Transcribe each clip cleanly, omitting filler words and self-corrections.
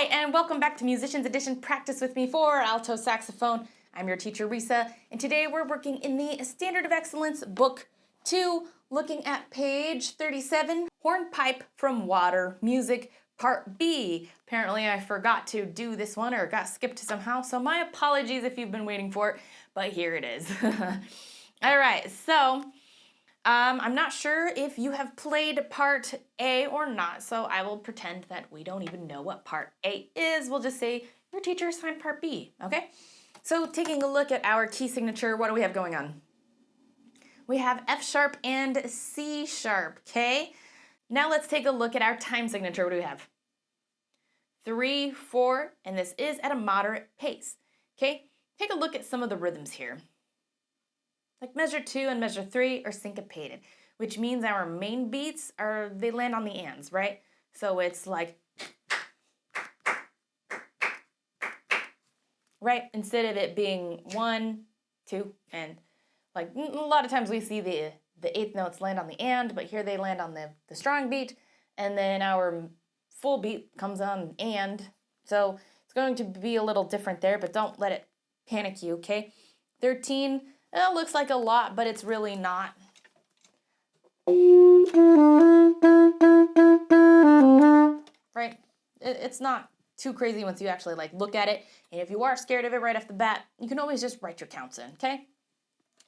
Hi, and welcome back to Musicians Edition Practice with me for Alto Saxophone. I'm your teacher, Risa, and today we're working in the Standard of Excellence Book 2, looking at page 37, Hornpipe from Water Music, Part B. Apparently I forgot to do this one or got skipped somehow, so my apologies if you've been waiting for it, but here it is. All right, so I'm not sure if you have played part A or not, so I will pretend that we don't even know what part A is. We'll just say your teacher assigned part B, okay? So taking a look at our key signature, what do we have going on? We have F sharp and C sharp, okay? Now let's take a look at our time signature. What do we have? 3, 4, and this is at a moderate pace, okay? Take a look at some of the rhythms here. Like measure 2 and measure 3 are syncopated, which means our main beats they land on the ands, right? So it's like, right? Instead of it being 1, 2, and like a lot of times we see the eighth notes land on the and, but here they land on the strong beat, and then our full beat comes on and. So it's going to be a little different there, but don't let it panic you, okay? 13. It looks like a lot, but it's really not. Right? It's not too crazy once you actually look at it. And if you are scared of it right off the bat, you can always just write your counts in, okay?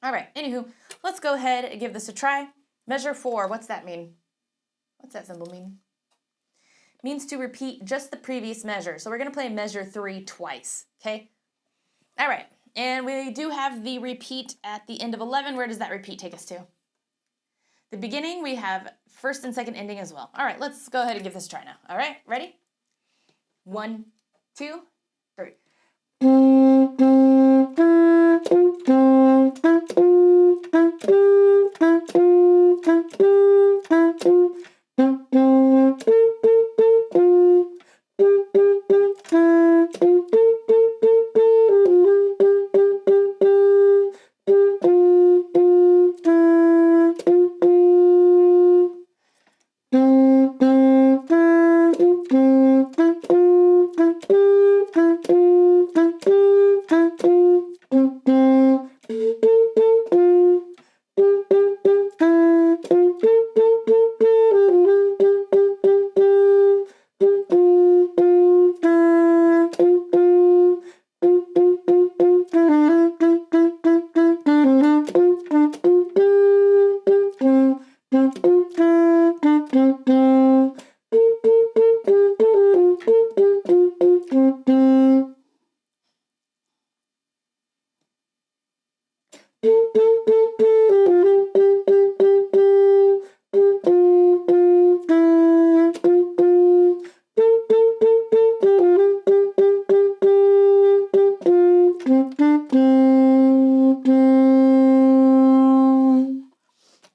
All right, anywho, let's go ahead and give this a try. Measure 4, what's that mean? What's that symbol mean? It means to repeat just the previous measure. So we're going to play measure 3 twice, okay? All right. And we do have the repeat at the end of 11. Where does that repeat take us to? The beginning, we have first and second ending as well. All right, let's go ahead and give this a try now. All right, ready? 1, 2, 3.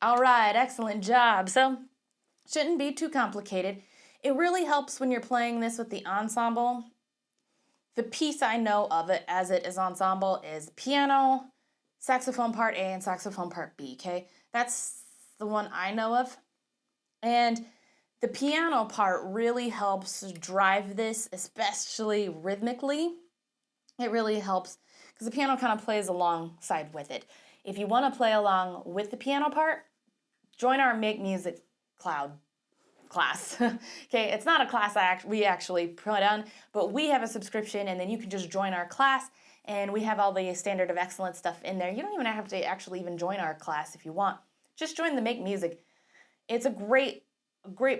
All right, excellent job. So, shouldn't be too complicated. It really helps when you're playing this with the ensemble. The piece I know of it as it is ensemble is piano, saxophone part A, and saxophone part B, okay? That's the one I know of. And the piano part really helps drive this, especially rhythmically. It really helps because the piano kind of plays alongside with it. If you want to play along with the piano part, join our Make Music Cloud class. Okay, it's not a class we actually put on, but we have a subscription, and then you can just join our class, and we have all the Standard of Excellence stuff in there. You don't even have to actually even join our class if you want. Just join the Make Music. It's a great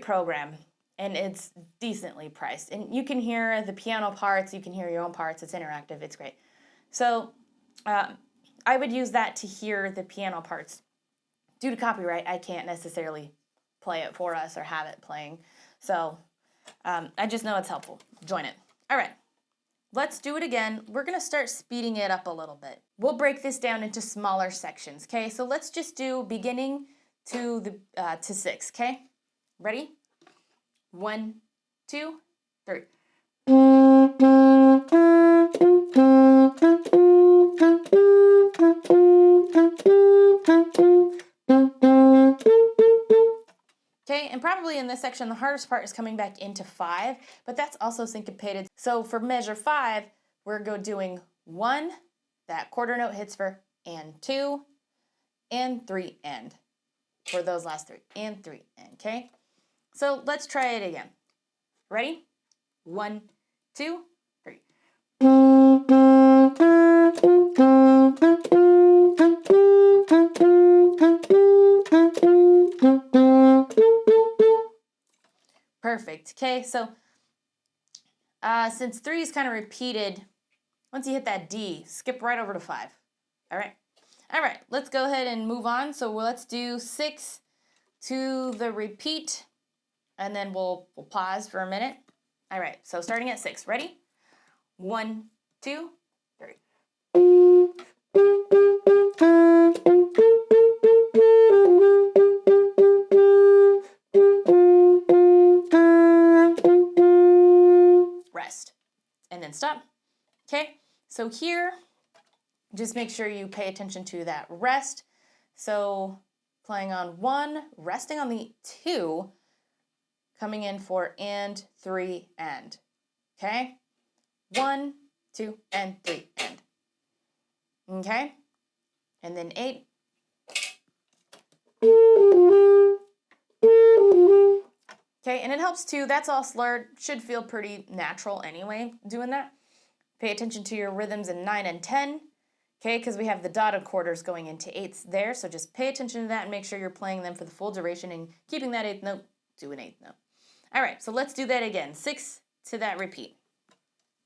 program, and it's decently priced. And you can hear the piano parts, you can hear your own parts. It's interactive. It's great. So I would use that to hear the piano parts. Due to copyright, I can't necessarily play it for us or have it playing. So I just know it's helpful. Join it. All right, let's do it again. We're going to start speeding it up a little bit. We'll break this down into smaller sections, okay? So let's just do beginning to 6, okay? Ready? 1, 2, 3. Okay, and probably in this section, the hardest part is coming back into 5, but that's also syncopated. So for measure 5, we're doing 1, that quarter note hits for and 2, and 3, and. For those last 3, and 3, and, okay? So let's try it again. Ready? 1, 2, 3. Perfect. Okay, so since 3 is kind of repeated, once you hit that D, skip right over to 5. All right. All right, let's go ahead and move on. So let's do 6 to the repeat, and then we'll pause for a minute. All right, so starting at 6. Ready? 1, 2, 3. Rest, and then stop. Okay, so here, just make sure you pay attention to that rest. So playing on 1, resting on the 2, coming in for and 3, and. Okay? 1, 2, and 3, and. Okay? And then 8. Okay, and it helps too. That's all slurred. Should feel pretty natural anyway, doing that. Pay attention to your rhythms in 9 and 10. Okay, because we have the dotted quarters going into 8ths there, so just pay attention to that and make sure you're playing them for the full duration and keeping that 8th note to an 8th note. All right, so let's do that again. 6 to that repeat.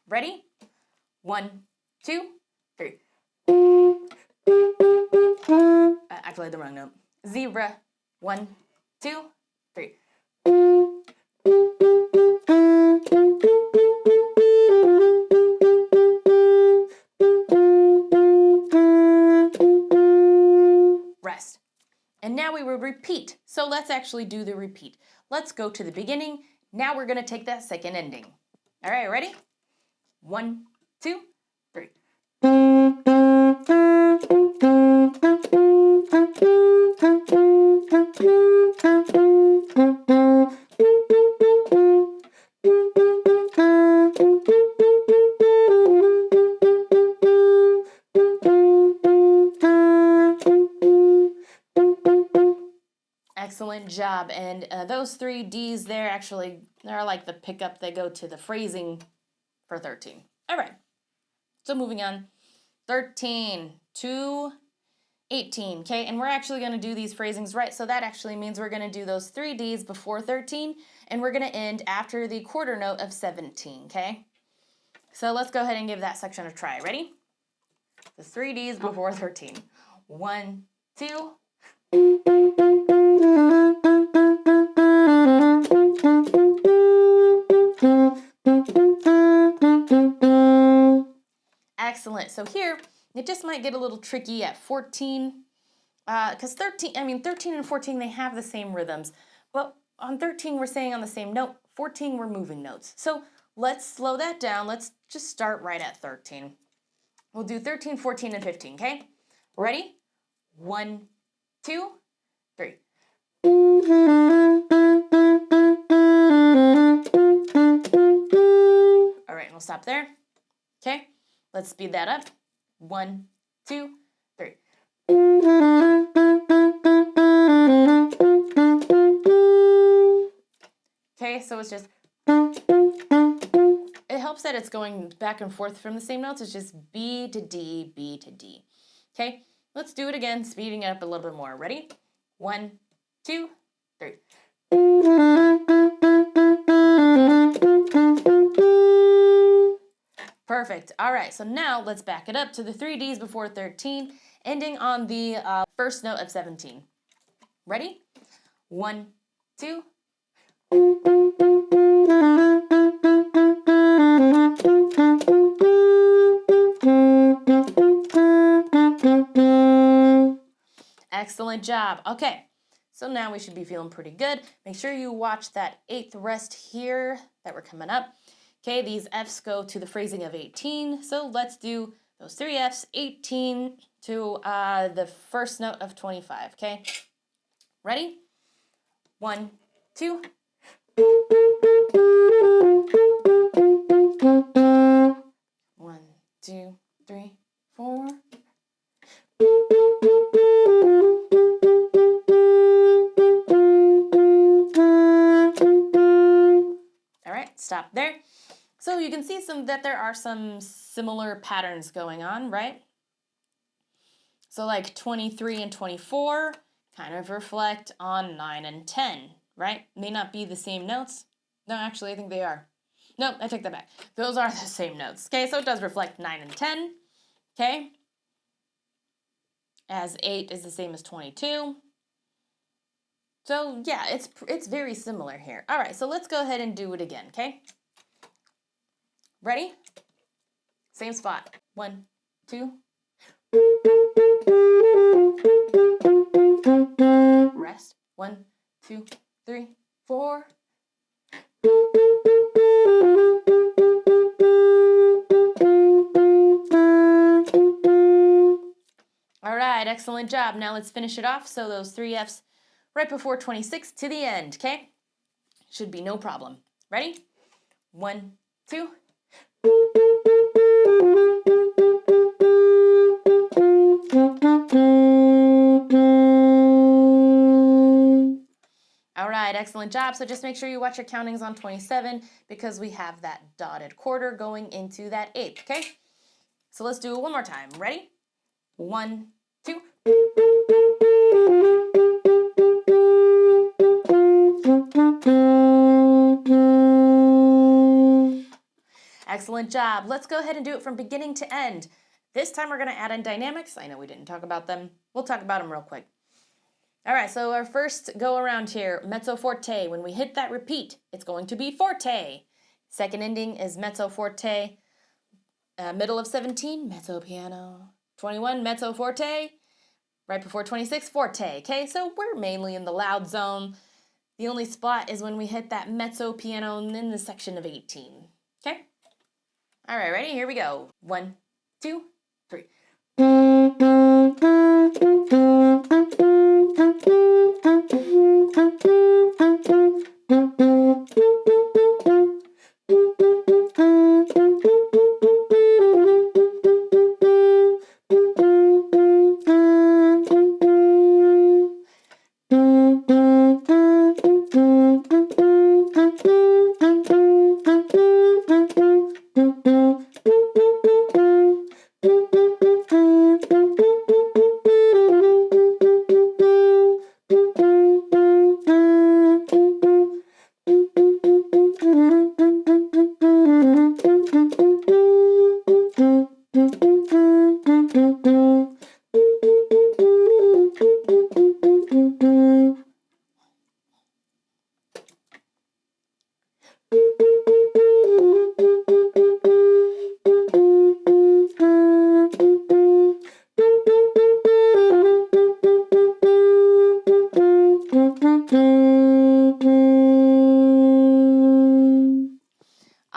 Ready? 1, 2, 3. I played the wrong note. 0, 1, 2, 3. Rest. And now we will repeat. So let's actually do the repeat. Let's go to the beginning. Now we're going to take that second ending. All right, ready? 1, 2, 3. Excellent job. And those 3 Ds there actually, they're like the pickup. They go to the phrasing for 13. All right. So moving on. 13 to 18. Okay, and we're actually going to do these phrasings right. So that actually means we're going to do those 3 Ds before 13, and we're going to end after the quarter note of 17. Okay. So let's go ahead and give that section a try. Ready? The 3 Ds before 13. 1, 2. Excellent. So here, it just might get a little tricky at 14, because 13 and 14, they have the same rhythms. But on 13, we're saying on the same note. 14, we're moving notes. So let's slow that down. Let's just start right at 13. We'll do 13, 14, and 15, okay? Ready? 1, 2, 3. All right, and we'll stop there. Okay, let's speed that up. 1, 2, 3. Okay, so it's just, it helps that it's going back and forth from the same notes. It's just B to D, B to D. Okay, let's do it again, speeding it up a little bit more. Ready? 1, 2, 3. Perfect. All right, so now let's back it up to the 3 Ds before 13, ending on the first note of 17. Ready? 1, 2. Excellent job. Okay, so now we should be feeling pretty good. Make sure you watch that 8th rest here that we're coming up. Okay, these Fs go to the phrasing of 18. So let's do those 3 Fs, 18 to the first note of 25. Okay, ready? 1, 2. One, two, three, 4. All right, stop there. So you can see that there are some similar patterns going on, right? So like 23 and 24 kind of reflect on 9 and 10, right? May not be the same notes. No, actually, I think they are. No, I take that back. Those are the same notes. Okay, so it does reflect 9 and 10. Okay. As 8 is the same as 22. So yeah, it's very similar here. All right, so let's go ahead and do it again, okay? Ready? Same spot. 1, 2. Rest. 1, 2, 3, 4. All right, excellent job. Now let's finish it off. So those 3 Fs right before 26 to the end, okay? Should be no problem. Ready? 1, 2. All right, excellent job. So just make sure you watch your countings on 27 because we have that dotted quarter going into that 8th, okay? So let's do it one more time. Ready? 1, 2. Excellent job. Let's go ahead and do it from beginning to end. This time we're going to add in dynamics. I know we didn't talk about them. We'll talk about them real quick. All right, so our first go around here, mezzo forte. When we hit that repeat, it's going to be forte. Second ending is mezzo forte. Middle of 17, mezzo piano. 21, mezzo forte. Right before 26, forte. Okay, so we're mainly in the loud zone. The only spot is when we hit that mezzo piano in the section of 18. Okay? All right, ready? Here we go. 1, 2, 3.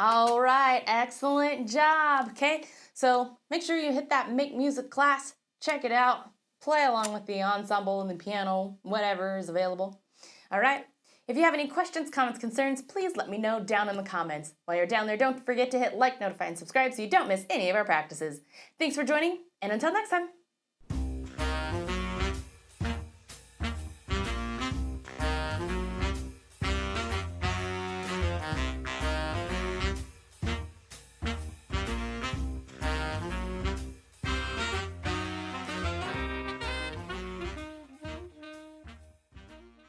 All right, excellent job, okay? So make sure you hit that Make Music class, check it out, play along with the ensemble and the piano, whatever is available. All right, if you have any questions, comments, concerns, please let me know down in the comments. While you're down there, don't forget to hit like, notify, and subscribe so you don't miss any of our practices. Thanks for joining, and until next time.